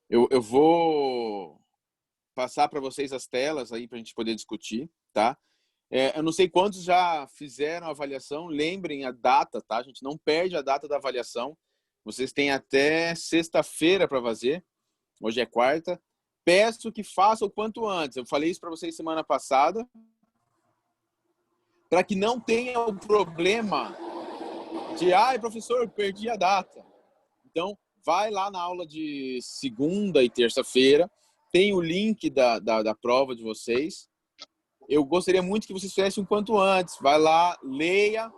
Eu vou passar para vocês as telas aí para a gente poder discutir, tá? Eu não sei quantos já fizeram a avaliação, lembrem a data, tá? A gente não perde a data da avaliação. Vocês têm até sexta-feira para fazer. Hoje é quarta. Peço que façam o quanto antes. Eu falei isso para vocês semana passada, para que não tenha o problema de, professor, perdi a data. Então, vai lá na aula de segunda e terça-feira, tem o link da prova de vocês. Eu gostaria muito que vocês fizessem o quanto antes. Vai lá, leia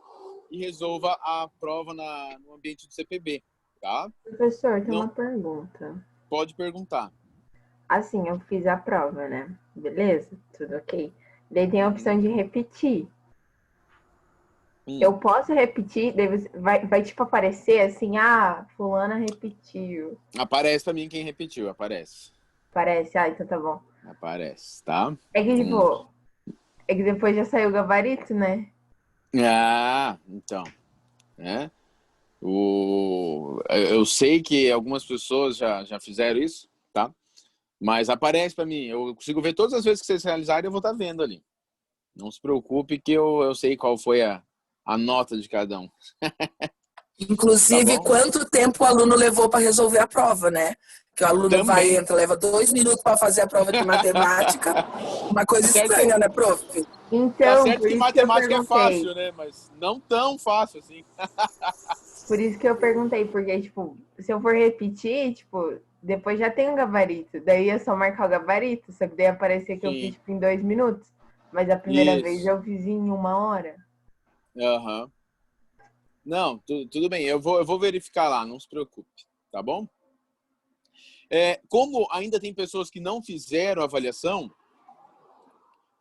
e resolva a prova no ambiente do CPB, tá? Professor, tem Não, uma pergunta. pode perguntar. Assim, eu fiz a prova, né? Beleza? Tudo ok. Daí tem a opção de repetir. Eu posso repetir? Daí vai tipo aparecer assim, fulana repetiu. Aparece para mim quem repetiu, aparece. Parece, então tá bom. Aparece, tá? É que tipo, é que depois já saiu o gabarito, né? Então, né? Eu sei que algumas pessoas já fizeram isso, tá? Mas aparece para mim. Eu consigo ver todas as vezes que vocês realizarem, eu vou estar vendo ali. Não se preocupe que eu sei qual foi a nota de cada um. Inclusive, Tá quanto tempo o aluno levou para resolver a prova, né? Que o aluno Também. entra, leva 2 minutos para fazer a prova de matemática. Uma coisa estranha, né, prof? Então, Tá certo por que isso que eu matemática é perguntei. fácil, né? Mas não tão fácil assim. Por isso que eu perguntei, porque, tipo, se eu for repetir, tipo, depois já tem um gabarito. Daí é só marcar o gabarito, só que daí aparecer que eu fiz tipo, em 2 minutos. Mas a primeira vez eu fiz em 1 hora. Aham. Não, tudo bem. Eu vou verificar lá, não se preocupe. Tá bom? Como ainda tem pessoas que não fizeram a avaliação,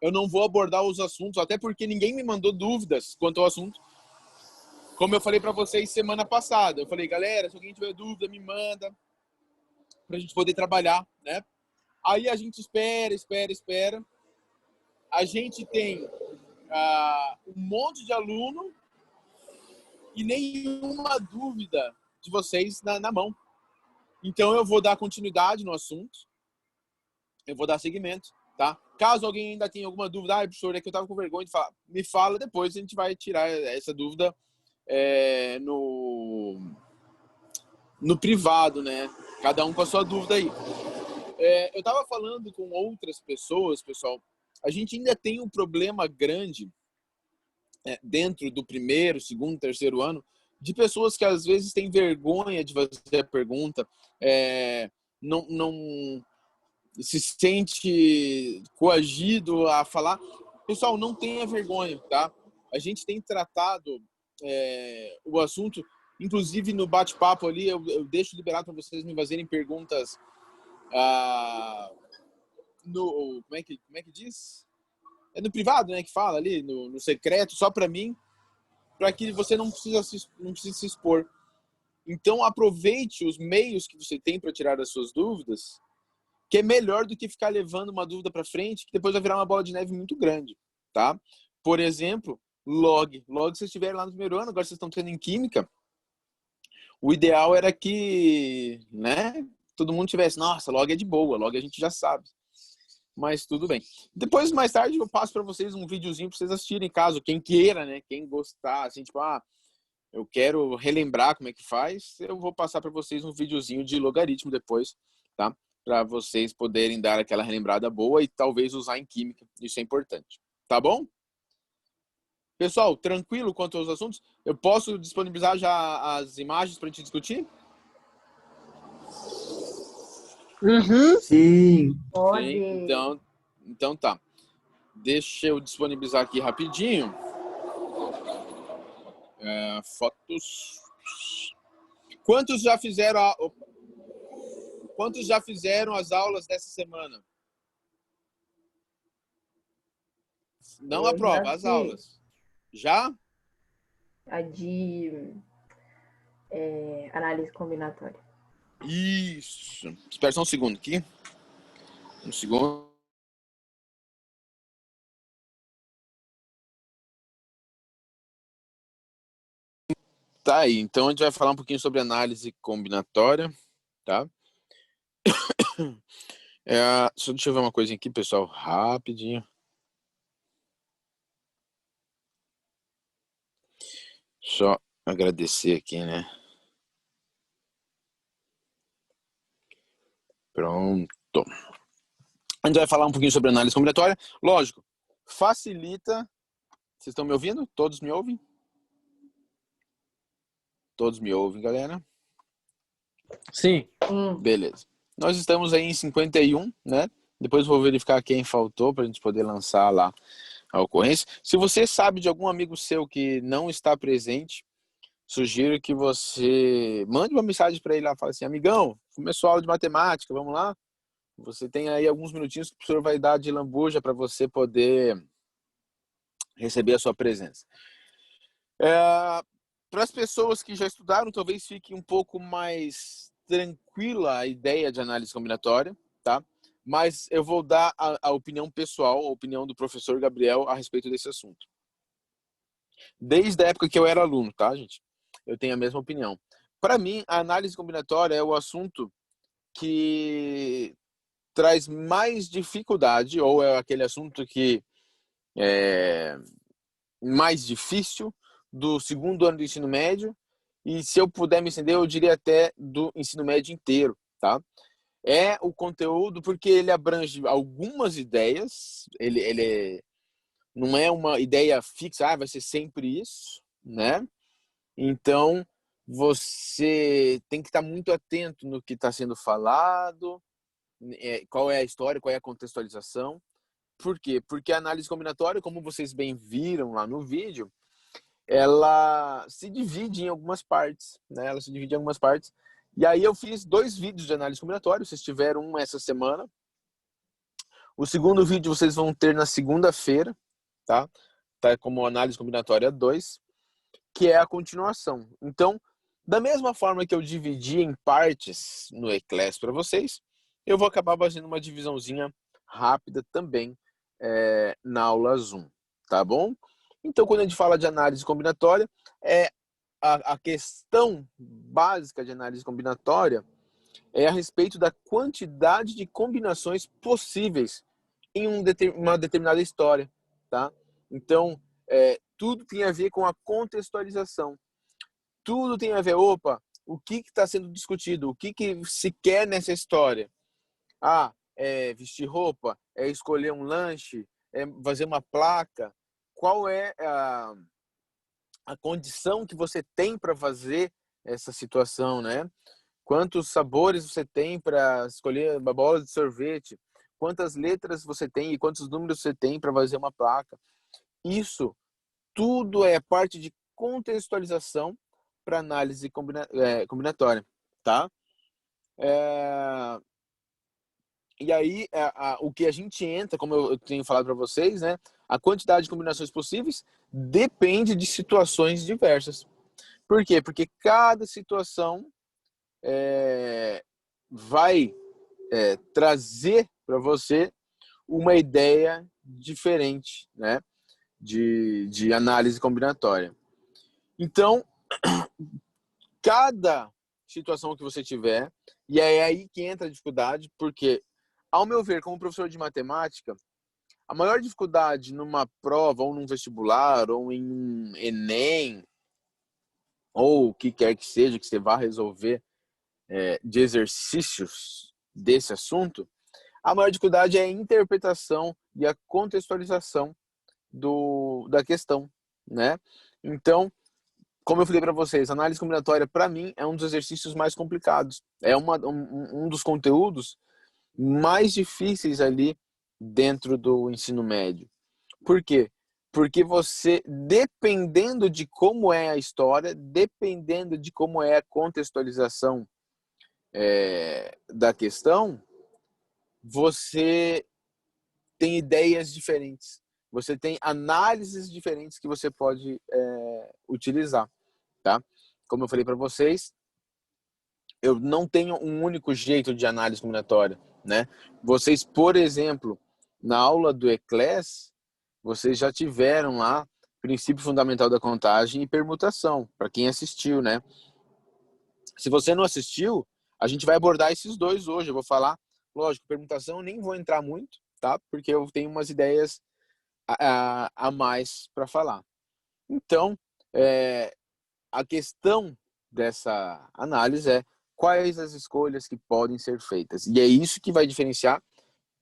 eu não vou abordar os assuntos, até porque ninguém me mandou dúvidas quanto ao assunto. Como eu falei para vocês semana passada, eu falei, galera, se alguém tiver dúvida, me manda para a gente poder trabalhar, né? Aí a gente espera. A gente tem um monte de aluno e nenhuma dúvida de vocês na mão. Então eu vou dar continuidade no assunto, eu vou dar seguimento, tá? Caso alguém ainda tenha alguma dúvida, professor, é que eu tava com vergonha de falar, me fala depois, a gente vai tirar essa dúvida no privado, né? Cada um com a sua dúvida aí. Eu tava falando com outras pessoas, pessoal, a gente ainda tem um problema grande dentro do primeiro, segundo, terceiro ano, de pessoas que às vezes têm vergonha de fazer a pergunta, não se sente coagido a falar. Pessoal, não tenha vergonha, tá? A gente tem tratado o assunto, inclusive no bate-papo ali, eu deixo liberado para vocês me fazerem perguntas como é que diz? É no privado, né, que fala ali, no secreto, só para mim, para que você não precisa se expor. Então, aproveite os meios que você tem para tirar as suas dúvidas, que é melhor do que ficar levando uma dúvida para frente, que depois vai virar uma bola de neve muito grande, tá? Por exemplo, log. Log, vocês estiverem lá no primeiro ano, agora vocês estão tendo em química, o ideal era que, né, todo mundo tivesse, nossa, log é de boa, log a gente já sabe. Mas tudo bem. Depois, mais tarde, eu passo para vocês um videozinho para vocês assistirem, caso quem queira, né, quem gostar, assim, tipo, eu quero relembrar como é que faz, eu vou passar para vocês um videozinho de logaritmo depois, tá? Para vocês poderem dar aquela relembrada boa e talvez usar em química. Isso é importante. Tá bom? Pessoal, tranquilo quanto aos assuntos? Eu posso disponibilizar já as imagens para a gente discutir? Sim. Pode. Sim, então tá. Deixa eu disponibilizar aqui rapidinho. Fotos. Quantos já fizeram as aulas dessa semana? Não a prova, as aulas. Já? A de análise combinatória. Isso. Espera só um segundo aqui. Um segundo. Tá aí. Então a gente vai falar um pouquinho sobre análise combinatória, tá? Só deixa eu ver uma coisa aqui, pessoal, rapidinho. Só agradecer aqui, né? Pronto. A gente vai falar um pouquinho sobre análise combinatória. Lógico, facilita. Vocês estão me ouvindo? Todos me ouvem? Todos me ouvem, galera? Sim. Beleza. Nós estamos aí em 51, né? Depois vou verificar quem faltou para a gente poder lançar lá a ocorrência. Se você sabe de algum amigo seu que não está presente, sugiro que você mande uma mensagem para ele lá, fala assim: amigão, começou a aula de matemática, vamos lá? Você tem aí alguns minutinhos que o professor vai dar de lambuja para você poder receber a sua presença. Para as pessoas que já estudaram, talvez fique um pouco mais tranquila a ideia de análise combinatória, tá? Mas eu vou dar a opinião pessoal, a opinião do professor Gabriel a respeito desse assunto. Desde a época que eu era aluno, tá, gente? Eu tenho a mesma opinião. Para mim, a análise combinatória é o assunto que traz mais dificuldade, ou é aquele assunto que é mais difícil do segundo ano do ensino médio, e se eu puder me estender, eu diria até do ensino médio inteiro, tá? É o conteúdo porque ele abrange algumas ideias, ele não é uma ideia fixa, vai ser sempre isso, né? Então, você tem que estar muito atento no que está sendo falado, qual é a história, qual é a contextualização. Por quê? Porque a análise combinatória, como vocês bem viram lá no vídeo, ela se divide em algumas partes, né? Ela se divide em algumas partes. E aí eu fiz 2 vídeos de análise combinatória, vocês tiveram um essa semana. O segundo vídeo vocês vão ter na segunda-feira, tá? Tá como análise combinatória 2, que é a continuação. Então, da mesma forma que eu dividi em partes no Eclass para vocês, eu vou acabar fazendo uma divisãozinha rápida também na aula Zoom, tá bom? Então, quando a gente fala de análise combinatória, a questão básica de análise combinatória é a respeito da quantidade de combinações possíveis em uma determinada história, tá? Então, tudo tem a ver com a contextualização. Tudo tem a ver, o que está sendo discutido? O que se quer nessa história? É vestir roupa? É escolher um lanche? É fazer uma placa? Qual é a condição que você tem para fazer essa situação, né? Quantos sabores você tem para escolher uma bola de sorvete? Quantas letras você tem e quantos números você tem para fazer uma placa? Isso tudo é parte de contextualização para análise combinatória, tá? E aí, o que a gente entra, como eu tenho falado para vocês, né? A quantidade de combinações possíveis depende de situações diversas. Por quê? Porque cada situação vai trazer para você uma ideia diferente, né? De análise combinatória. Então, cada situação que você tiver, e é aí que entra a dificuldade, porque, ao meu ver, como professor de matemática, a maior dificuldade numa prova, ou num vestibular, ou em um Enem, ou o que quer que seja que você vá resolver de exercícios desse assunto, a maior dificuldade é a interpretação e a contextualização da questão, né? Então, como eu falei para vocês, a análise combinatória, para mim, é um dos exercícios mais complicados. É um dos conteúdos mais difíceis ali dentro do ensino médio. Por quê? Porque você, dependendo de como é a história, dependendo de como é a contextualização da questão, você tem ideias diferentes. Você tem análises diferentes que você pode utilizar, tá? Como eu falei para vocês, eu não tenho um único jeito de análise combinatória, né? Vocês, por exemplo, na aula do Eclass, vocês já tiveram lá princípio fundamental da contagem e permutação, para quem assistiu, né? Se você não assistiu, a gente vai abordar esses dois hoje. Eu vou falar Lógico, permutação eu nem vou entrar muito, tá? Porque eu tenho umas ideias a mais para falar. Então, a questão dessa análise é quais as escolhas que podem ser feitas. E é isso que vai diferenciar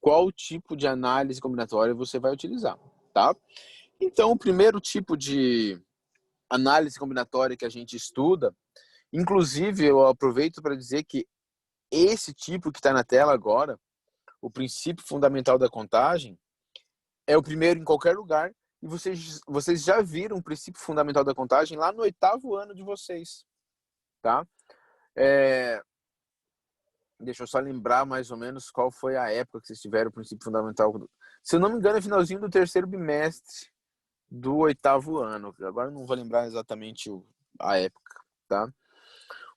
qual tipo de análise combinatória você vai utilizar, tá? Então, o primeiro tipo de análise combinatória que a gente estuda, inclusive eu aproveito para dizer que esse tipo que está na tela agora, o princípio fundamental da contagem, é o primeiro em qualquer lugar, e vocês já viram o princípio fundamental da contagem lá no 8º ano de vocês, tá? Deixa eu só lembrar mais ou menos qual foi a época que vocês tiveram o princípio fundamental. Se eu não me engano, é finalzinho do 3º bimestre do 8º ano. Agora não vou lembrar exatamente a época, tá?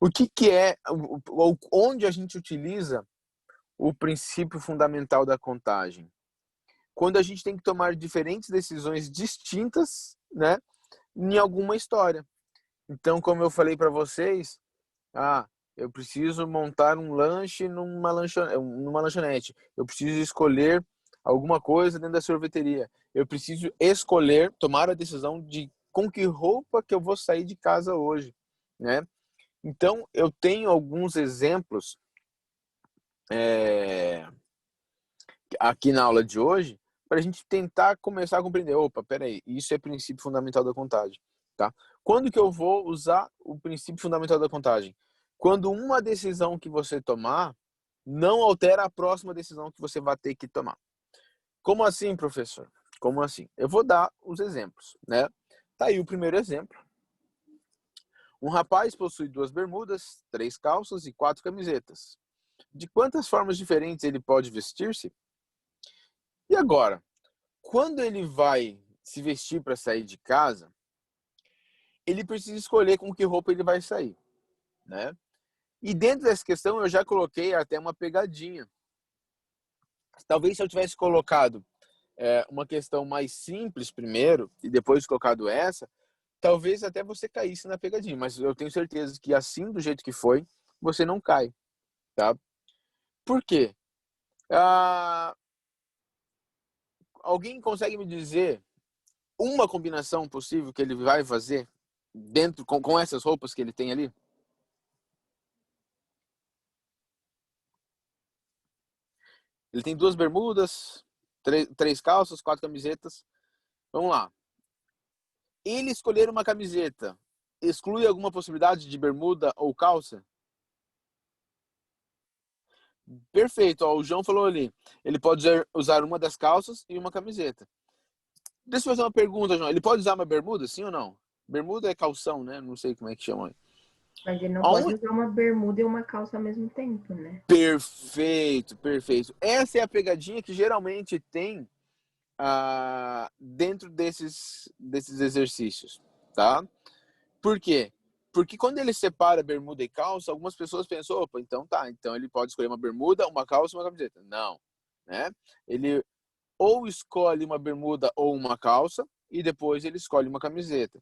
O que é, onde a gente utiliza o princípio fundamental da contagem? Quando a gente tem que tomar diferentes decisões distintas, né, em alguma história. Então, como eu falei para vocês, eu preciso montar um lanche numa lanchonete. Eu preciso escolher alguma coisa dentro da sorveteria. Eu preciso tomar a decisão de com que roupa que eu vou sair de casa hoje, né? Então, eu tenho alguns exemplos aqui na aula de hoje para a gente tentar começar a compreender. Opa, peraí, isso é princípio fundamental da contagem, tá? Quando que eu vou usar o princípio fundamental da contagem? Quando uma decisão que você tomar não altera a próxima decisão que você vai ter que tomar. Como assim, professor? Como assim? Eu vou dar os exemplos, né? Tá aí o primeiro exemplo. Um rapaz possui 2 bermudas, 3 calças e 4 camisetas. De quantas formas diferentes ele pode vestir-se? E agora, quando ele vai se vestir para sair de casa, ele precisa escolher com que roupa ele vai sair, né? E dentro dessa questão eu já coloquei até uma pegadinha. Talvez se eu tivesse colocado uma questão mais simples primeiro e depois colocado essa, talvez até você caísse na pegadinha. Mas eu tenho certeza que assim, do jeito que foi, você não cai, tá? Por quê? Alguém consegue me dizer uma combinação possível que ele vai fazer dentro com essas roupas que ele tem ali? Ele tem 2 bermudas, 3 calças, 4 camisetas. Vamos lá. Ele escolher uma camiseta exclui alguma possibilidade de bermuda ou calça? Perfeito. Ó, o João falou ali. Ele pode usar uma das calças e uma camiseta. Deixa eu fazer uma pergunta, João. Ele pode usar uma bermuda, sim ou não? Bermuda é calção, né? Não sei como é que chama. Mas ele não pode usar uma bermuda e uma calça ao mesmo tempo, né? Perfeito, perfeito. Essa é a pegadinha que geralmente tem dentro desses exercícios, tá? Por quê? Porque quando ele separa bermuda e calça, algumas pessoas pensam, opa, então tá, então ele pode escolher uma bermuda, uma calça e uma camiseta. Não, né? Ele ou escolhe uma bermuda ou uma calça e depois ele escolhe uma camiseta.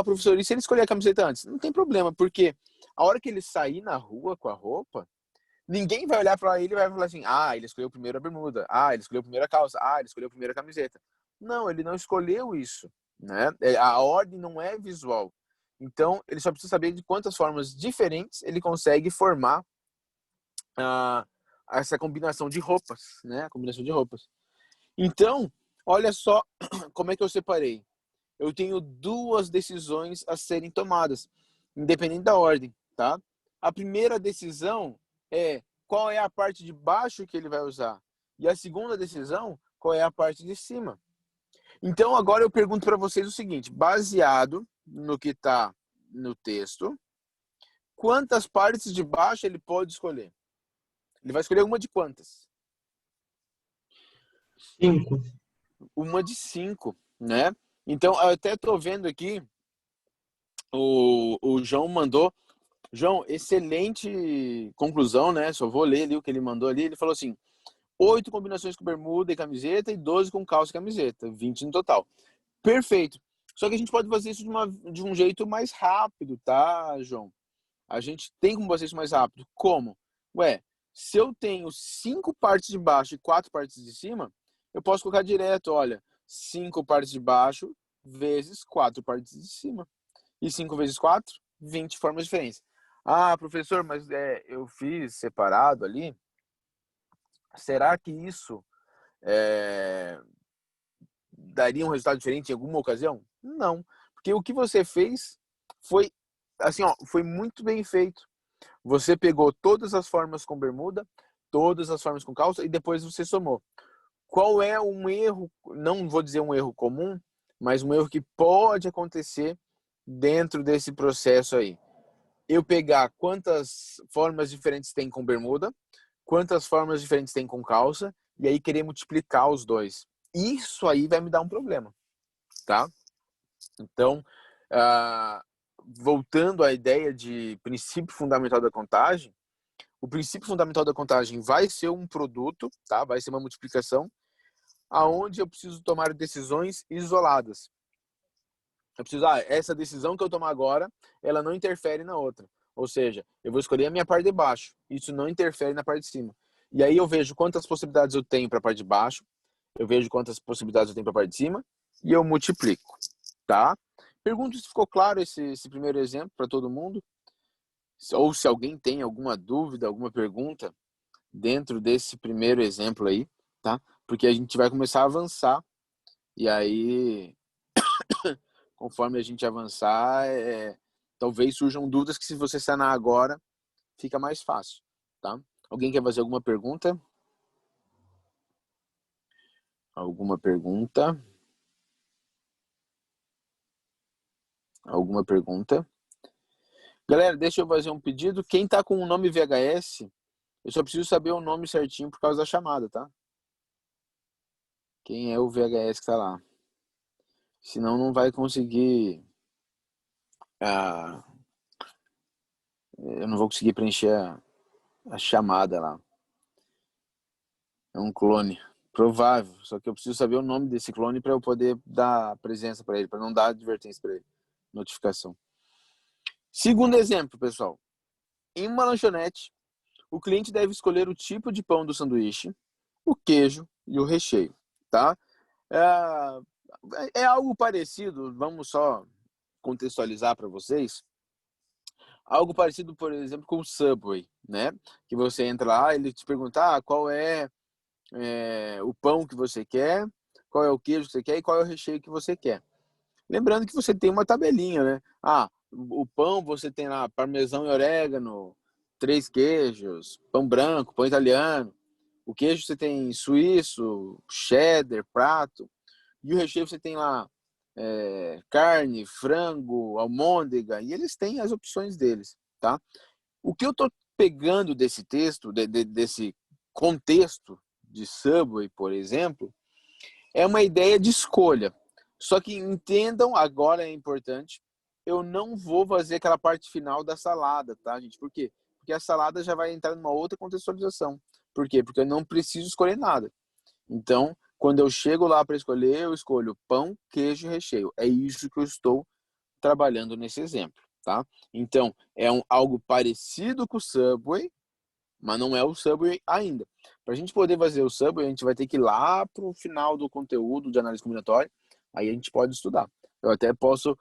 Professor, e se ele escolher a camiseta antes? Não tem problema, porque a hora que ele sair na rua com a roupa, ninguém vai olhar para ele e vai falar assim, ele escolheu primeiro a bermuda, ele escolheu primeiro a calça, ele escolheu primeiro a camiseta. Não, ele não escolheu isso, né? A ordem não é visual. Então, ele só precisa saber de quantas formas diferentes ele consegue formar essa combinação de roupas, né? A combinação de roupas. Então, olha só como é que eu separei. Eu tenho 2 decisões a serem tomadas, independente da ordem, tá? A primeira decisão é qual é a parte de baixo que ele vai usar. E a segunda decisão, qual é a parte de cima. Então, agora eu pergunto para vocês o seguinte, baseado no que está no texto, quantas partes de baixo ele pode escolher? Ele vai escolher uma de quantas? 5. Uma de 5, né? Então, eu até estou vendo aqui, o João mandou. João, excelente conclusão, né? Só vou ler ali o que ele mandou ali. Ele falou assim, 8 combinações com bermuda e camiseta e 12 com calça e camiseta, 20 no total. Perfeito. Só que a gente pode fazer isso de um jeito mais rápido, tá, João? A gente tem como fazer isso mais rápido. Como? Se eu tenho 5 partes de baixo e 4 partes de cima, eu posso colocar direto, olha, 5 partes de baixo vezes 4 partes de cima. E 5 vezes 4, 20 formas diferentes. Ah, professor, mas eu fiz separado ali. Será que isso daria um resultado diferente em alguma ocasião? Não, porque o que você fez foi assim, ó, foi muito bem feito. Você pegou todas as formas com bermuda, todas as formas com calça e depois você somou. Qual é um erro, não vou dizer um erro comum, mas um erro que pode acontecer dentro desse processo aí? Eu pegar quantas formas diferentes tem com bermuda, quantas formas diferentes tem com calça, e aí querer multiplicar os dois. Isso aí vai me dar um problema, tá? Então, voltando à ideia de princípio fundamental da contagem, o princípio fundamental da contagem vai ser um produto, tá? Vai ser uma multiplicação, aonde eu preciso tomar decisões isoladas. Eu preciso, essa decisão que eu tomar agora, ela não interfere na outra. Ou seja, eu vou escolher a minha parte de baixo. Isso não interfere na parte de cima. E aí eu vejo quantas possibilidades eu tenho para a parte de baixo, eu vejo quantas possibilidades eu tenho para a parte de cima e eu multiplico, tá? Pergunto se ficou claro esse primeiro exemplo para todo mundo. Ou se alguém tem alguma dúvida, alguma pergunta dentro desse primeiro exemplo aí, tá? Porque a gente vai começar a avançar e aí conforme a gente avançar, talvez surjam dúvidas que se você sanar agora, fica mais fácil, tá? Alguém quer fazer alguma pergunta? Alguma pergunta? Alguma pergunta? Galera, deixa eu fazer um pedido. Quem tá com o nome VHS, eu só preciso saber o nome certinho por causa da chamada, tá? Quem é o VHS que tá lá? Senão não vai conseguir... eu não vou conseguir preencher a chamada lá. É um clone. Provável. Só que eu preciso saber o nome desse clone para eu poder dar presença para ele, para não dar advertência para ele. Notificação. Segundo exemplo, pessoal. Em uma lanchonete, o cliente deve escolher o tipo de pão do sanduíche, o queijo e o recheio, tá? É algo parecido, vamos só contextualizar para vocês. Algo parecido, por exemplo, com o Subway, né? Que você entra lá, ele te pergunta, qual é o pão que você quer, qual é o queijo que você quer e qual é o recheio que você quer. Lembrando que você tem uma tabelinha, né? O pão você tem lá parmesão e orégano, 3 queijos, pão branco, pão italiano. O queijo você tem suíço, cheddar, prato. E o recheio você tem lá carne, frango, almôndega. E eles têm as opções deles, tá? O que eu tô pegando desse texto, desse contexto de Subway, por exemplo, é uma ideia de escolha. Só que entendam, agora é importante, eu não vou fazer aquela parte final da salada, tá, gente? Por quê? Porque a salada já vai entrar numa outra contextualização. Por quê? Porque eu não preciso escolher nada. Então, quando eu chego lá para escolher, eu escolho pão, queijo e recheio. É isso que eu estou trabalhando nesse exemplo, tá? Então, é algo parecido com o Subway, mas não é o Subway ainda. Para a gente poder fazer o Subway, a gente vai ter que ir lá para o final do conteúdo de análise combinatória, aí a gente pode estudar. Eu até posso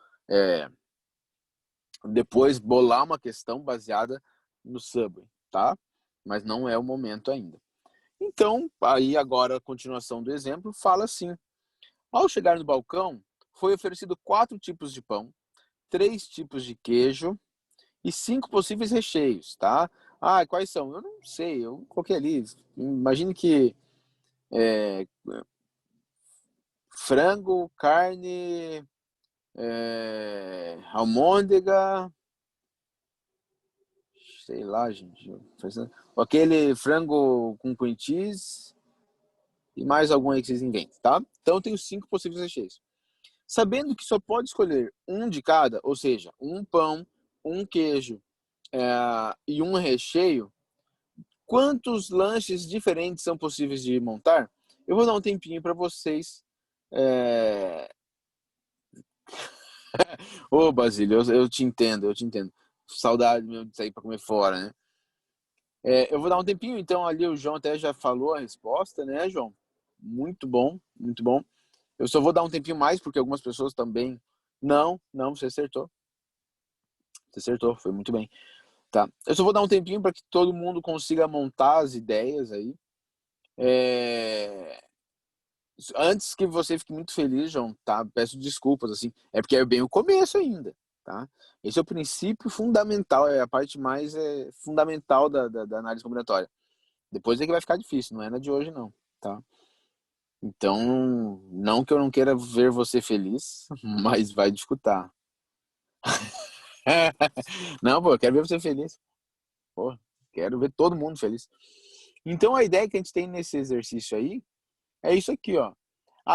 depois bolar uma questão baseada no Subway, tá? Mas não é o momento ainda. Então, aí agora a continuação do exemplo fala assim: ao chegar no balcão, foi oferecido 4 tipos de pão, 3 tipos de queijo e 5 possíveis recheios, tá? Quais são? Eu não sei, eu coloquei ali. Imagine que frango, carne, almôndega, sei lá, gente. Aquele frango com cream cheese e mais algum aí que vocês inventem, tá? Então eu tenho 5 possíveis recheios. Sabendo que só pode escolher um de cada, ou seja, um pão, um queijo e um recheio, quantos lanches diferentes são possíveis de montar? Eu vou dar um tempinho para vocês. Ô, Basílio, eu te entendo, eu te entendo. Saudade mesmo de sair para comer fora, né? Eu vou dar um tempinho, então ali o João até já falou a resposta, né, João? Muito bom, muito bom. Eu só vou dar um tempinho mais, porque algumas pessoas também... Não, você acertou. Você acertou, foi muito bem. Tá. Eu só vou dar um tempinho para que todo mundo consiga montar as ideias aí. Antes que você fique muito feliz, João, tá? Peço desculpas, assim. É porque é bem o começo ainda, tá? Esse é o princípio fundamental, é a parte mais fundamental da análise combinatória. Depois é que vai ficar difícil, não é na de hoje, não, tá? Então, não que eu não queira ver você feliz, mas vai disputar. Não, pô, eu quero ver você feliz. Pô, quero ver todo mundo feliz. Então, a ideia que a gente tem nesse exercício aí é isso aqui, ó.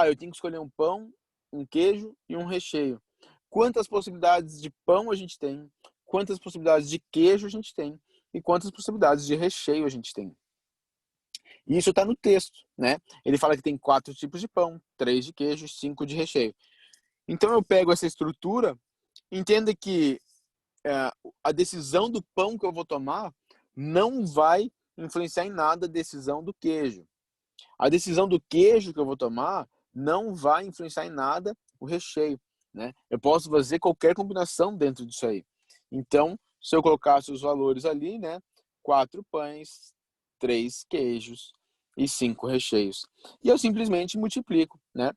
Eu tenho que escolher um pão, um queijo e um recheio. Quantas possibilidades de pão a gente tem? Quantas possibilidades de queijo a gente tem? E quantas possibilidades de recheio a gente tem? E isso está no texto, né? Ele fala que tem 4 tipos de pão, 3 de queijo, 5 de recheio. Então eu pego essa estrutura, entenda que a decisão do pão que eu vou tomar não vai influenciar em nada a decisão do queijo. A decisão do queijo que eu vou tomar não vai influenciar em nada o recheio, né? Eu posso fazer qualquer combinação dentro disso aí. Então, se eu colocasse os valores ali, né? 4 pães, 3 queijos e 5 recheios. E eu simplesmente multiplico, né?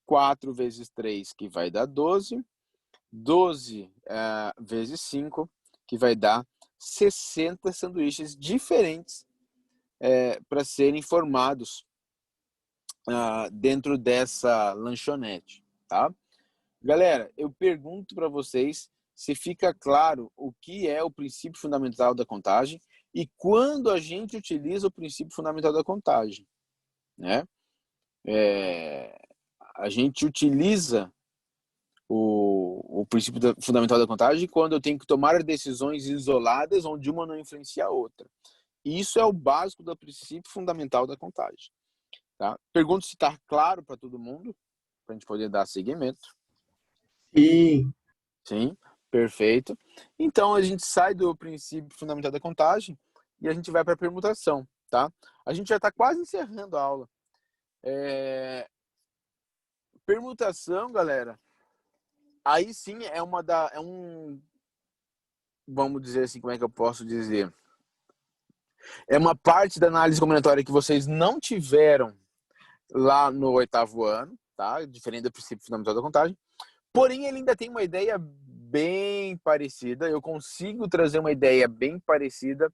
4 vezes 3, que vai dar 12. 12 vezes 5, que vai dar 60 sanduíches diferentes para serem formados dentro dessa lanchonete, tá? Galera, eu pergunto para vocês se fica claro o que é o princípio fundamental da contagem e quando a gente utiliza o princípio fundamental da contagem, né? A gente utiliza o princípio fundamental da contagem quando eu tenho que tomar decisões isoladas onde uma não influencia a outra. E isso é o básico do princípio fundamental da contagem. Tá? Pergunto se está claro para todo mundo, para a gente poder dar seguimento. Sim. Sim, perfeito. Então a gente sai do princípio fundamental da contagem e a gente vai para a permutação, tá? A gente já está quase encerrando a aula. Permutação, galera, aí sim vamos dizer assim, como é que eu posso dizer? É uma parte da análise combinatória que vocês não tiveram lá no 8º ano, tá? Diferente do princípio fundamental da contagem. Porém, ele ainda tem uma ideia bem parecida. Eu consigo trazer uma ideia bem parecida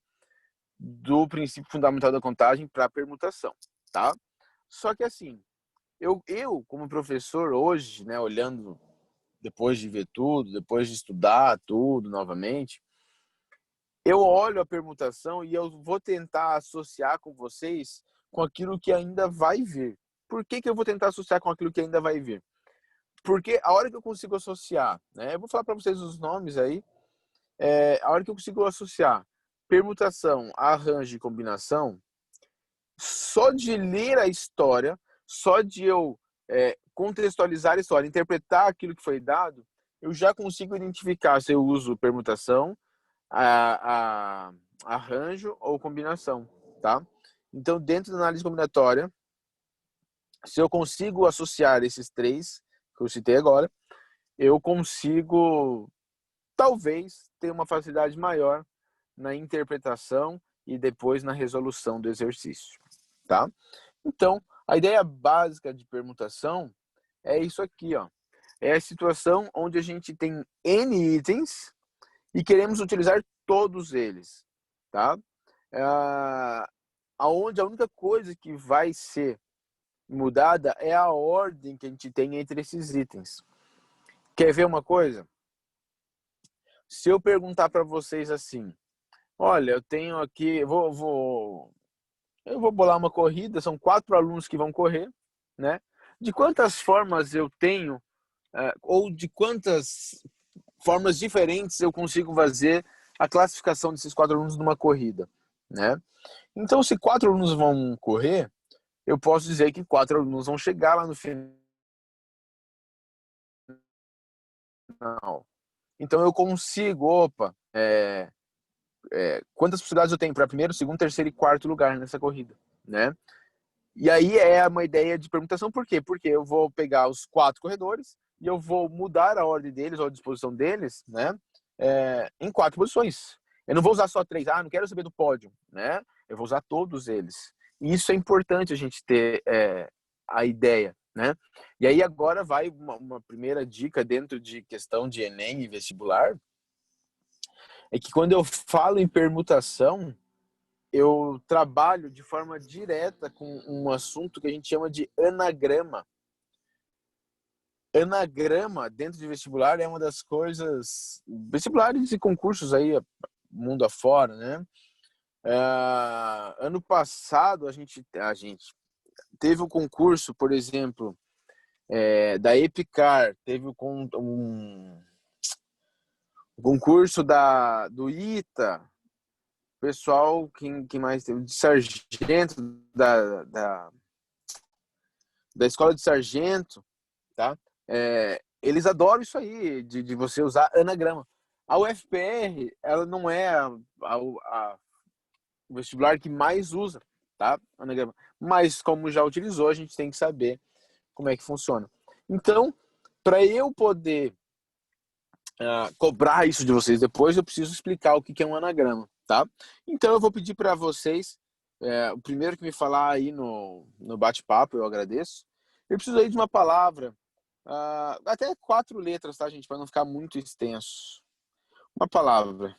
do princípio fundamental da contagem para a permutação, tá? Só que assim, eu como professor hoje, né, olhando depois de ver tudo, depois de estudar tudo novamente, eu olho a permutação e eu vou tentar associar com vocês com aquilo que ainda vai vir. Por que eu vou tentar associar com aquilo que ainda vai vir? Porque a hora que eu consigo associar, né? Eu vou falar para vocês os nomes aí. A hora que eu consigo associar permutação, arranjo e combinação, só de ler a história, só de eu contextualizar a história, interpretar aquilo que foi dado, eu já consigo identificar se eu uso permutação, arranjo ou combinação, tá? Então, dentro da análise combinatória, se eu consigo associar esses 3 que eu citei agora, eu consigo, talvez, ter uma facilidade maior na interpretação e depois na resolução do exercício, tá? Então, a ideia básica de permutação é isso aqui, ó. É a situação onde a gente tem N itens e queremos utilizar todos eles, tá? Aonde a única coisa que vai ser mudada é a ordem que a gente tem entre esses itens. Quer ver uma coisa? Se eu perguntar para vocês assim, olha, eu tenho aqui, eu vou bolar uma corrida, são 4 alunos que vão correr, né? De quantas formas eu tenho, ou de quantas formas diferentes eu consigo fazer a classificação desses 4 alunos numa corrida, né? Então, se 4 alunos vão correr, eu posso dizer que 4 alunos vão chegar lá no final. Então, eu consigo, quantas possibilidades eu tenho para primeiro, segundo, terceiro e quarto lugar nessa corrida, né? E aí é uma ideia de permutação, por quê? Porque eu vou pegar os 4 corredores e eu vou mudar a ordem deles ou a disposição deles, né? Em 4 posições. Eu não vou usar só 3, não quero saber do pódio, né? Eu vou usar todos eles. E isso é importante a gente ter a ideia, né? E aí agora vai uma primeira dica dentro de questão de Enem e vestibular, é que quando eu falo em permutação, eu trabalho de forma direta com um assunto que a gente chama de anagrama. Anagrama, dentro de vestibular, é uma das coisas... Vestibulares e concursos aí, mundo afora, né? Ano passado, a gente teve um concurso, por exemplo, da Epicar, teve um concurso do ITA, pessoal, quem mais teve? De sargento, da escola de sargento, tá? Eles adoram isso aí, de você usar anagrama. A UFPR, ela não é o vestibular que mais usa, tá? Anagrama. Mas, como já utilizou, a gente tem que saber como é que funciona. Então, para eu poder cobrar isso de vocês depois, eu preciso explicar o que é um anagrama, tá? Então, eu vou pedir para vocês, o primeiro que me falar aí no bate-papo, eu agradeço. Eu preciso aí de uma palavra, até 4 letras, tá, gente? Para não ficar muito extenso. Uma palavra.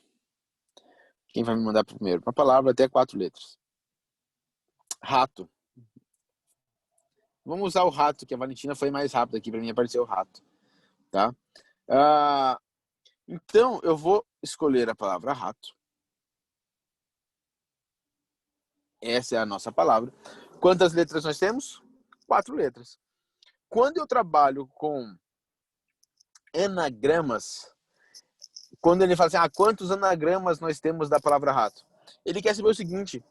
Quem vai me mandar primeiro? Uma palavra até 4 letras. Rato. Vamos usar o rato, que a Valentina foi mais rápida aqui. Para mim apareceu o rato, tá? Então, eu vou escolher a palavra rato. Essa é a nossa palavra. Quantas letras nós temos? 4 letras. Quando eu trabalho com anagramas, quando ele fala assim, quantos anagramas nós temos da palavra rato? Ele quer saber o seguinte,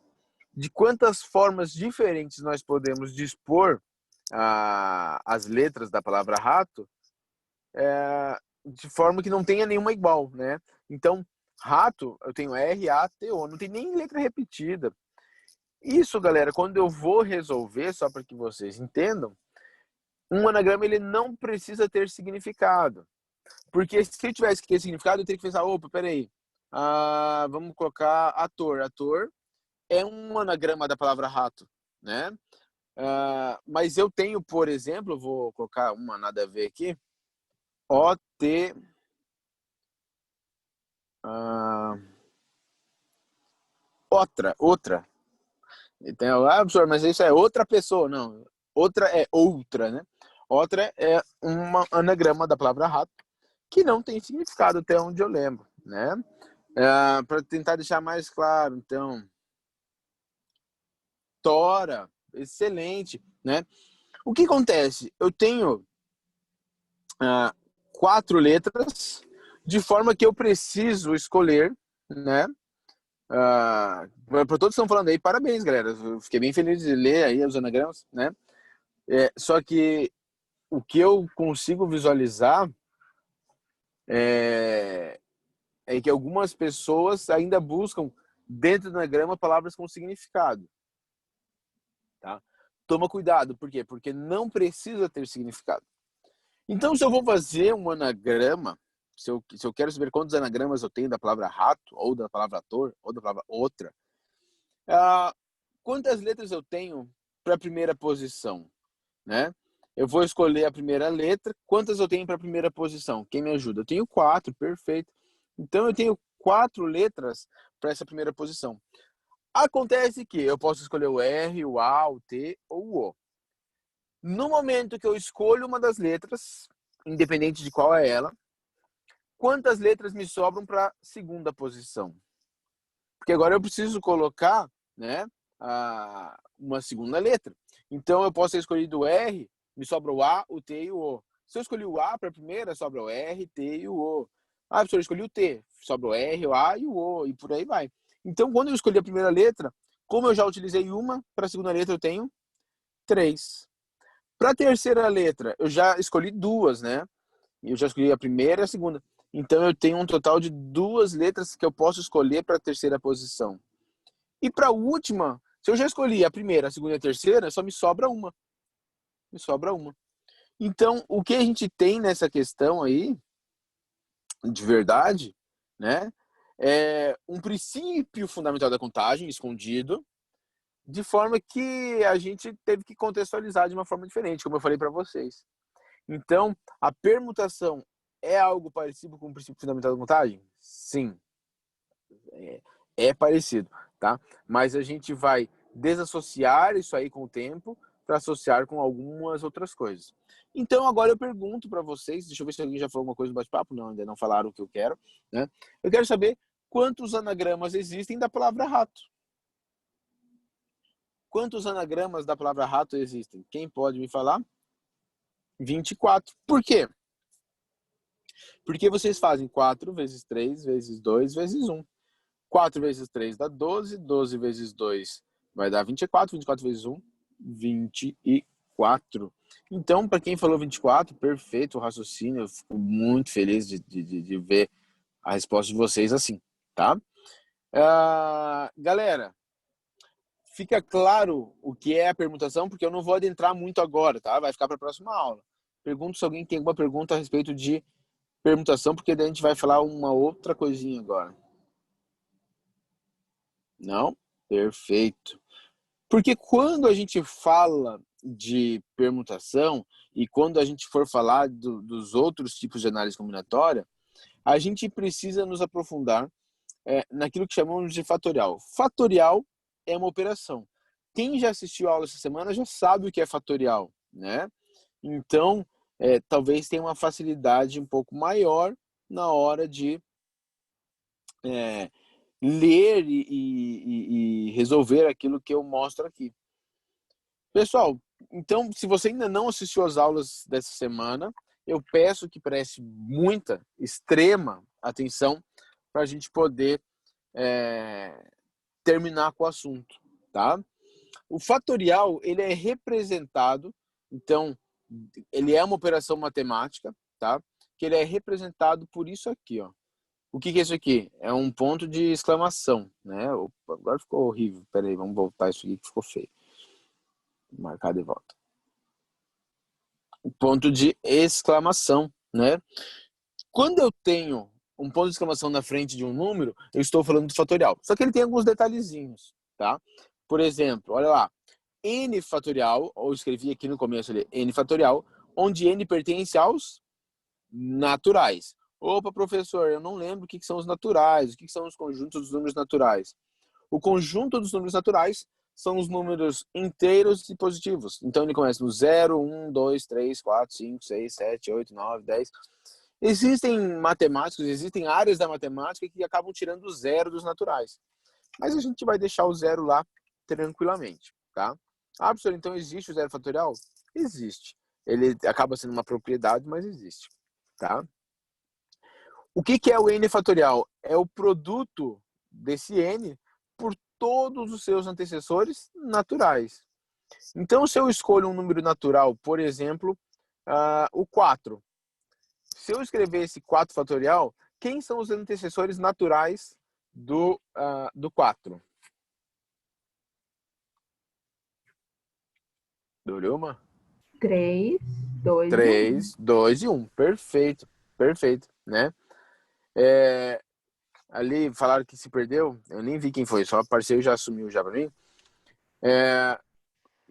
de quantas formas diferentes nós podemos dispor as letras da palavra rato, de forma que não tenha nenhuma igual, né? Então, rato, eu tenho R-A-T-O, não tem nem letra repetida. Isso, galera, quando eu vou resolver, só para que vocês entendam, um anagrama ele não precisa ter significado. Porque se eu tivesse que ter significado, eu teria que pensar, opa, peraí, vamos colocar ator. Ator é um anagrama da palavra rato, né? Mas eu tenho, por exemplo, vou colocar uma nada a ver aqui, O-T... outra. Então, professor, mas isso é outra pessoa. Não, outra é outra, né? Outra é um anagrama da palavra rato que não tem significado, até onde eu lembro, né? Para tentar deixar mais claro, então, tora, excelente, né? O que acontece? Eu tenho 4 letras, de forma que eu preciso escolher, né? Para todos que estão falando aí, parabéns, galera. Eu fiquei bem feliz de ler aí os anagramas, né? Só que o que eu consigo visualizar é que algumas pessoas ainda buscam dentro do anagrama palavras com significado, tá? Toma cuidado, por quê? Porque não precisa ter significado. Então, se eu vou fazer um anagrama, se eu quero saber quantos anagramas eu tenho da palavra rato, ou da palavra ator, ou da palavra outra, quantas letras eu tenho para a primeira posição, né? Eu vou escolher a primeira letra. Quantas eu tenho para a primeira posição? Quem me ajuda? Eu tenho 4, perfeito. Então, eu tenho 4 letras para essa primeira posição. Acontece que eu posso escolher o R, o A, o T ou o O. No momento que eu escolho uma das letras, independente de qual é ela, quantas letras me sobram para a segunda posição? Porque agora eu preciso colocar, né, uma segunda letra. Então, eu posso ter escolhido o R, me sobra o A, o T e o O. Se eu escolhi o A para a primeira, sobra o R, T e o O. Professor, eu escolhi o T, sobra o R, o A e o O, e por aí vai. Então, quando eu escolhi a primeira letra, como eu já utilizei uma, para a segunda letra eu tenho 3. Para a terceira letra, eu já escolhi 2, né? Eu já escolhi a primeira e a segunda. Então eu tenho um total de 2 letras que eu posso escolher para a terceira posição. E para a última, se eu já escolhi a primeira, a segunda e a terceira, só me sobra uma. Me sobra uma. Então, o que a gente tem nessa questão aí, de verdade, né, é um princípio fundamental da contagem escondido, de forma que a gente teve que contextualizar de uma forma diferente, como eu falei para vocês. Então, a permutação é algo parecido com o princípio fundamental da contagem? Sim, é parecido, tá? Mas a gente vai desassociar isso aí com o tempo para associar com algumas outras coisas. Então, agora eu pergunto para vocês, deixa eu ver se alguém já falou alguma coisa no bate-papo, não, ainda não falaram o que eu quero, né? Eu quero saber quantos anagramas existem da palavra rato. Quantos anagramas da palavra rato existem? Quem pode me falar? 24. Por quê? Porque vocês fazem 4 vezes 3 vezes 2 vezes 1. 4 vezes 3 dá 12. 12 vezes 2 vai dar 24. 24 vezes 1, 24. Então, para quem falou 24, perfeito o raciocínio. Eu fico muito feliz de ver a resposta de vocês assim, tá? Galera, fica claro o que é a permutação, porque eu não vou adentrar muito agora, tá? Vai ficar para a próxima aula. Pergunto se alguém tem alguma pergunta a respeito de permutação, porque daí a gente vai falar uma outra coisinha agora. Não? Perfeito. Porque quando a gente fala de permutação e quando a gente for falar dos outros tipos de análise combinatória, a gente precisa nos aprofundar naquilo que chamamos de fatorial. Fatorial é uma operação. Quem já assistiu a aula essa semana já sabe o que é fatorial, né? Então, talvez tenha uma facilidade um pouco maior na hora de ler e resolver aquilo que eu mostro aqui. Pessoal, então, se você ainda não assistiu às aulas dessa semana, eu peço que preste muita, extrema atenção para a gente poder terminar com o assunto, tá? O fatorial, ele é representado, então, ele é uma operação matemática, tá? Que ele é representado por isso aqui, ó. O que é isso aqui? É um ponto de exclamação, né? Opa, agora ficou horrível. Pera aí, vamos voltar isso aqui que ficou feio. Vou marcar de volta. O ponto de exclamação, né? Quando eu tenho um ponto de exclamação na frente de um número, eu estou falando do fatorial. Só que ele tem alguns detalhezinhos, tá? Por exemplo, olha lá. N fatorial, ou escrevi aqui no começo ali, N fatorial, onde N pertence aos naturais. Opa, professor, eu não lembro o que são os naturais, o que são os conjuntos dos números naturais. O conjunto dos números naturais são os números inteiros e positivos. Então ele começa no 0, 1, 2, 3, 4, 5, 6, 7, 8, 9, 10. Existem matemáticos, existem áreas da matemática que acabam tirando o zero dos naturais. Mas a gente vai deixar o zero lá tranquilamente, tá? Ah, professor, então existe o zero fatorial? Existe. Ele acaba sendo uma propriedade, mas existe, tá? O que é o n fatorial? É o produto desse n por todos os seus antecessores naturais. Então, se eu escolho um número natural, por exemplo, o 4. Se eu escrever esse 4 fatorial, quem são os antecessores naturais do 4? Duruma? 3, 2 3, 2 e 1. Perfeito, perfeito, né? Ali falaram que se perdeu, eu nem vi quem foi, só apareceu e já sumiu já para mim.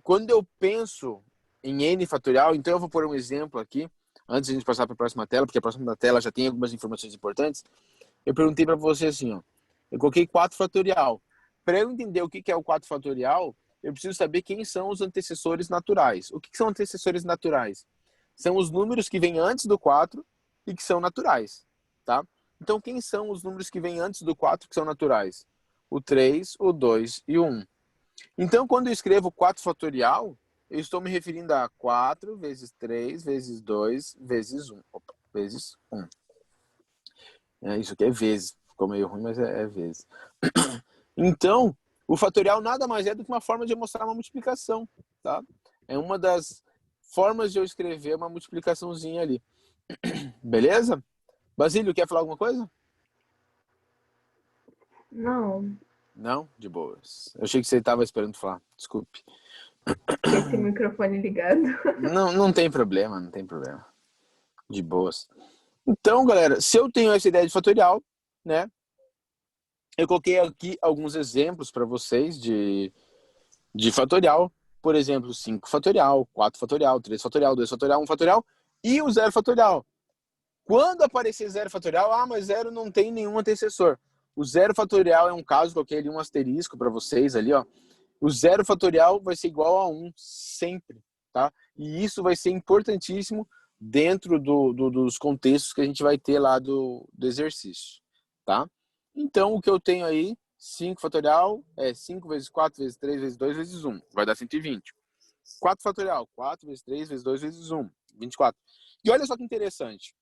Quando eu penso em n fatorial, então eu vou pôr um exemplo aqui, antes de a gente passar para a próxima tela, porque a próxima tela já tem algumas informações importantes. Eu perguntei para você assim, ó, eu coloquei 4 fatorial. Para eu entender o que é o 4 fatorial, eu preciso saber quem são os antecessores naturais. O que são antecessores naturais? São os números que vêm antes do 4 e que são naturais, tá? Então, quem são os números que vêm antes do 4 que são naturais? O 3, o 2 e o 1. Então, quando eu escrevo 4 fatorial, eu estou me referindo a 4 vezes 3 vezes 2 vezes 1. Opa, vezes 1. Isso aqui é vezes. Ficou meio ruim, mas é vezes. Então, o fatorial nada mais é do que uma forma de mostrar uma multiplicação, tá? É uma das formas de eu escrever uma multiplicaçãozinha ali. Beleza? Basílio, quer falar alguma coisa? Não, Não? De boas. Eu achei que você estava esperando falar. Desculpe. esqueci o microfone ligado. Não, não tem problema, não tem problema. De boas. Então, galera, se eu tenho essa ideia de fatorial, né? Eu coloquei aqui alguns exemplos para vocês de fatorial. Por exemplo, 5 fatorial, 4 fatorial, 3 fatorial, 2 fatorial, 1 fatorial e o 0 fatorial. Quando aparecer 0 fatorial, mas 0 não tem nenhum antecessor. O 0 fatorial é um caso, coloquei ali um asterisco para vocês ali, ó. O 0 fatorial vai ser igual a 1 sempre, tá? E isso vai ser importantíssimo dentro dos contextos que a gente vai ter lá do exercício, tá? Então, o que eu tenho aí, 5 fatorial é 5 vezes 4 vezes 3 vezes 2 vezes 1, vai dar 120. 4 fatorial, 4 vezes 3 vezes 2 vezes 1, 24. E olha só que interessante.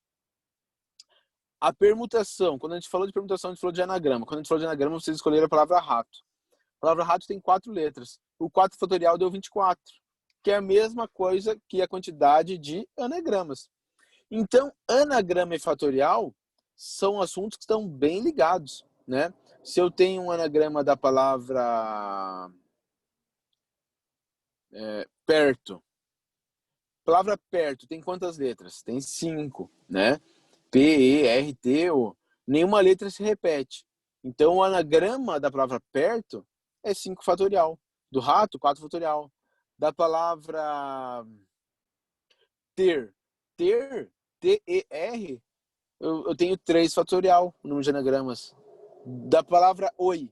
A permutação, quando a gente falou de permutação, a gente falou de anagrama. Quando a gente falou de anagrama, vocês escolheram a palavra rato. A palavra rato tem 4 letras. O 4 fatorial deu 24, que é a mesma coisa que a quantidade de anagramas. Então, anagrama e fatorial são assuntos que estão bem ligados, né? Se eu tenho um anagrama da palavra perto, a palavra perto tem quantas letras? Tem 5, né? P, E, R, T, O. Nenhuma letra se repete. Então, o anagrama da palavra perto é 5 fatorial. Do rato, 4 fatorial. Da palavra ter, T-E-R, eu tenho 3 fatorial no número de anagramas. Da palavra oi.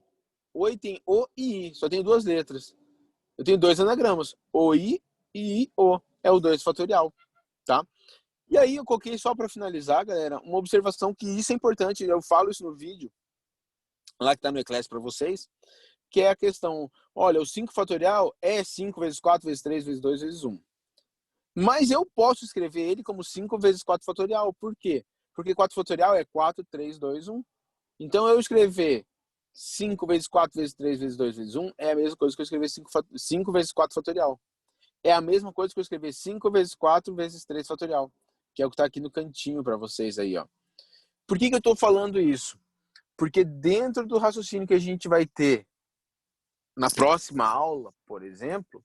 Oi tem O e I, só tem 2 letras. Eu tenho 2 anagramas. Oi e I-O. É o 2 fatorial, tá? E aí eu coloquei só para finalizar, galera, uma observação que isso é importante, eu falo isso no vídeo, lá que tá no Eclass para vocês, que é a questão, olha, o 5 fatorial é 5 vezes 4 vezes 3 vezes 2 vezes 1. Mas eu posso escrever ele como 5 vezes 4 fatorial. Por quê? Porque 4 fatorial é 4, 3, 2, 1. Então eu escrever 5 vezes 4 vezes 3 vezes 2 vezes 1 é a mesma coisa que eu escrever 5 vezes 4 fatorial. É a mesma coisa que eu escrever 5 vezes 4 vezes 3 fatorial, que é o que está aqui no cantinho para vocês aí, ó. Por que eu estou falando isso? Porque dentro do raciocínio que a gente vai ter na próxima aula, por exemplo,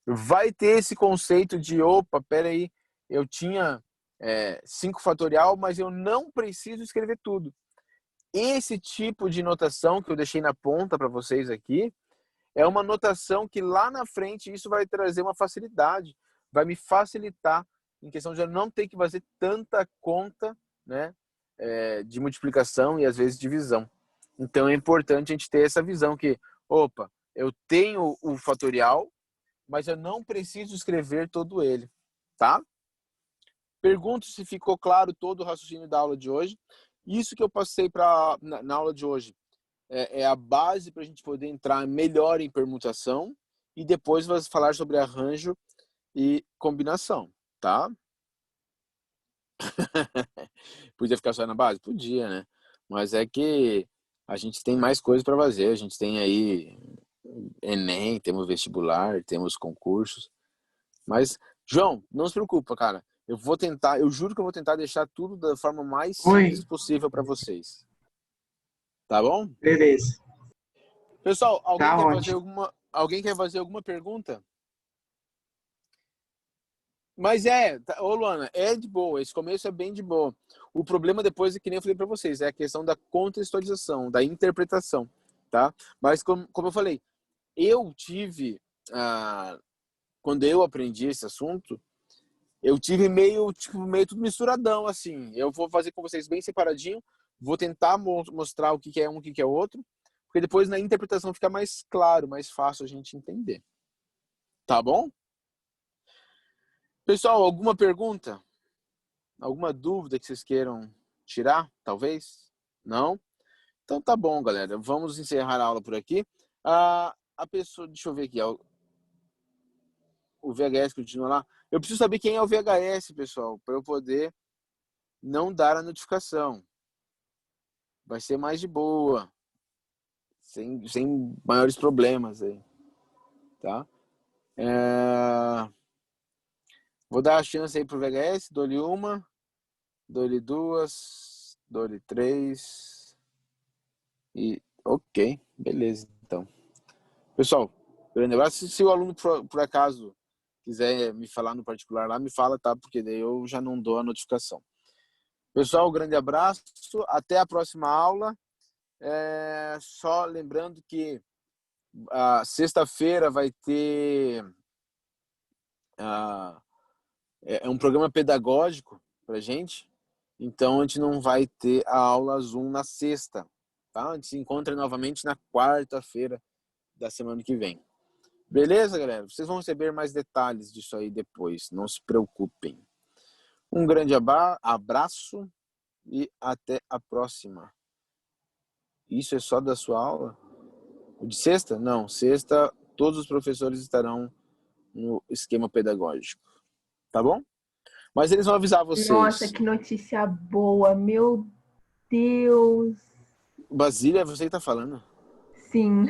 vai ter esse conceito de, opa, peraí, eu tinha 5 fatorial, mas eu não preciso escrever tudo. Esse tipo de notação que eu deixei na ponta para vocês aqui, é uma notação que lá na frente isso vai trazer uma facilidade, vai me facilitar em questão de eu não ter que fazer tanta conta, né, de multiplicação e às vezes divisão. Então é importante a gente ter essa visão que, opa, eu tenho o fatorial, mas eu não preciso escrever todo ele, tá? Pergunto se ficou claro todo o raciocínio da aula de hoje. Isso que eu passei na aula de hoje é a base para a gente poder entrar melhor em permutação e depois vamos falar sobre arranjo e combinação, tá? Podia ficar só na base? Podia, né? Mas é que a gente tem mais coisas para fazer. A gente tem aí Enem, temos vestibular, temos concursos. Mas, João, não se preocupa, cara. Eu vou tentar, eu juro que eu vou tentar deixar tudo da forma mais simples Oi, possível para vocês. Tá bom? beleza. Pessoal, Tá ótimo. alguém quer fazer alguma pergunta? Mas ô Luana, é de boa, esse começo é bem de boa. O problema depois é que nem eu falei para vocês, é a questão da contextualização, da interpretação, tá? Mas como eu falei, eu tive, quando eu aprendi esse assunto, eu tive meio tudo misturadão, assim. Eu vou fazer com vocês bem separadinho, vou tentar mostrar o que é um, o que é outro, porque depois na interpretação fica mais claro, mais fácil a gente entender. Tá bom? Pessoal, alguma pergunta? Alguma dúvida que vocês queiram tirar, talvez? Não? Então tá bom, galera. Vamos encerrar a aula por aqui. A pessoa, deixa eu ver aqui, o VHS continua lá. Eu preciso saber quem é o VHS, pessoal, para eu poder não dar a notificação. Vai ser mais de boa, sem maiores problemas aí, tá? Vou dar a chance aí pro VHS, dou-lhe uma, dou-lhe duas, Dole 3. E ok, beleza, então. Pessoal, grande abraço. Se o aluno, por acaso, quiser me falar no particular lá, me fala, tá? Porque daí eu já não dou a notificação. Pessoal, grande abraço. Até a próxima aula. Só lembrando que a sexta-feira vai ter um programa pedagógico pra gente. Então, a gente não vai ter a aula Zoom na sexta, tá? A gente se encontra novamente na quarta-feira da semana que vem. Beleza, galera? Vocês vão receber mais detalhes disso aí depois. Não se preocupem. Um grande abraço e até a próxima. Isso é só da sua aula? O de sexta? Não. Sexta, todos os professores estarão no esquema pedagógico. Tá bom? Mas eles vão avisar Nossa, vocês. que notícia boa, meu Deus. Basílio, é você que tá falando. Sim.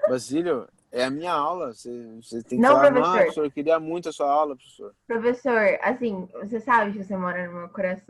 Basílio, é a minha aula. Você tem que Não, falar, não, professor. professor, eu queria muito a sua aula, professor. Professor, assim, você sabe que você mora no meu coração.